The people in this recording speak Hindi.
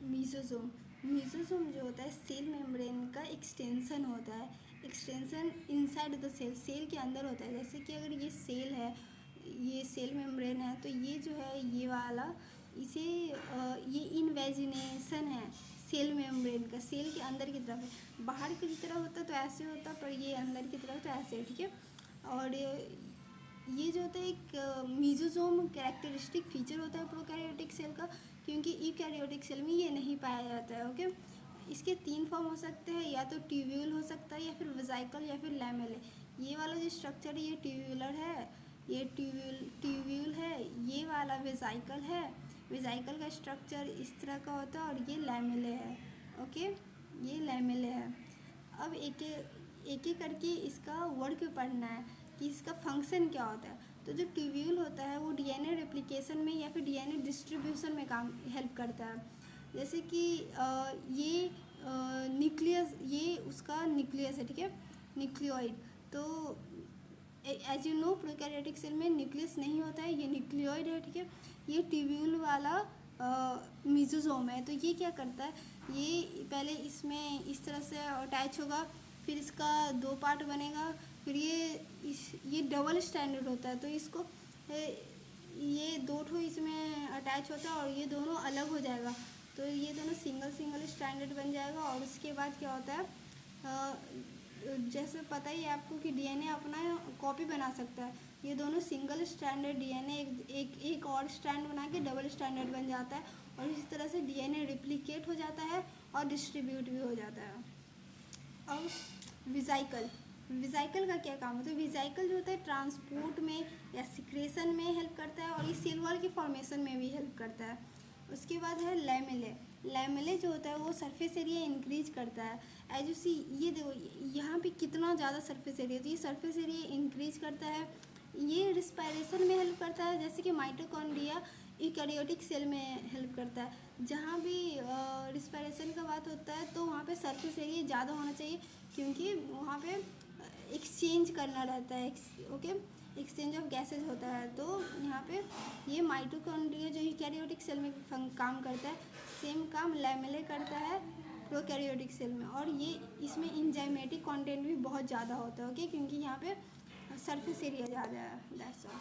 मीसोसोम मीसोसोम जो होता है सेल मेम्ब्रेन का एक्सटेंशन होता है। Extension inside the cell, cell के अंदर होता है। जैसे कि अगर ये सेल है, ये सेल मेम्ब्रेन है, तो ये जो है ये वाला इसे ये इनवेजिनेशन है सेल मेम्ब्रेन का, सेल के अंदर की तरफ है। बाहर की तरफ होता तो ऐसे होता, पर ये अंदर की तरफ तो ऐसे है, ठीक है। और ये जो होता है एक मीसोसोम कैरेक्टरिस्टिक फीचर होता है प्रोकैरियोटिक सेल का, क्योंकि यूकैरियोटिक सेल में ये नहीं पाया जाता है। ओके, इसके 3 फॉर्म हो सकते हैं, या तो ट्यूब्यूल हो सकता है, या फिर वेसिकल, या फिर लैमेले। ये वाला जो स्ट्रक्चर है ये ट्यूब्यूलर है, ये ट्यूब्यूल है, ये वाला वेसिकल है। वेसिकल का स्ट्रक्चर इस तरह का होता है, और ये लैमेले है। ओके, ये लैमेले है। अब एक एक करके इसका वर्क पढ़ना है कि इसका फंक्शन क्या होता है। तो जो ट्यूब्यूल होता है वो डीएनए रेप्लिकेशन में या फिर डीएनए डिस्ट्रीब्यूशन में काम हेल्प करता है। जैसे कि ये न्यूक्लियस, ये उसका न्यूक्लियस है, ठीक है, न्यूक्लियोइड। तो as you know prokaryotic cell में न्यूक्लियस नहीं होता है, ये न्यूक्लियोइड है, ठीक है। ये ट्यूब्यूल वाला मीसोसोम है। तो ये क्या करता है, ये पहले इसमें इस तरह से अटैच होगा, फिर इसका 2 पार्ट बनेगा, फिर ये डबल स्टैंडर्ड होता है। तो इसको ये 2 ठो इसमें अटैच होता है और ये दोनों अलग हो जाएगा, तो ये दोनों सिंगल स्टैंडर्ड बन जाएगा। और उसके बाद क्या होता है, जैसे पता ही है आपको कि डीएनए अपना कॉपी बना सकता है। ये दोनों सिंगल स्टैंडर्ड डीएनए एक और स्टैंड बना के डबल स्टैंडर्ड बन जाता है, और इस तरह से डीएनए रिप्लिकेट हो जाता है और डिस्ट्रीब्यूट भी हो जाता है। अब विजाइकल का क्या काम होता है। विजाइकल जो होता है ट्रांसपोर्ट में या सिक्रेशन में हेल्प करता है, और ये सेल वॉल के फॉर्मेशन में भी हेल्प करता है। उसके बाद है लैमेले जो होता है वो सरफेस एरिया इंक्रीज करता है। एज यू सी, ये देखो यहाँ पे कितना ज़्यादा सरफेस एरिया, तो ये सरफेस एरिया इंक्रीज करता है। ये रिस्पायरेशन में हेल्प करता है, जैसे कि माइटोकॉन्ड्रिया यूकैरियोटिक सेल में हेल्प करता है। जहाँ भी रिस्पायरेशन का बात होता है तो वहाँ पे सरफेस एरिया ज़्यादा होना चाहिए, क्योंकि वहाँ पे एक्सचेंज करना रहता है। ओके, एक्सचेंज ऑफ गैसेज होता है। तो यहाँ पे ये माइटोकॉन्ड्रिया जो यूकैरियोटिक सेल में काम करता है, सेम काम लैमेले करता है प्रोकैरियोटिक सेल में। और ये इसमें इंजाइमेटिक कंटेंट भी बहुत ज़्यादा होता है। ओके, क्योंकि यहाँ पे सरफेस एरिया ज़्यादा है, दैट्स ऑल।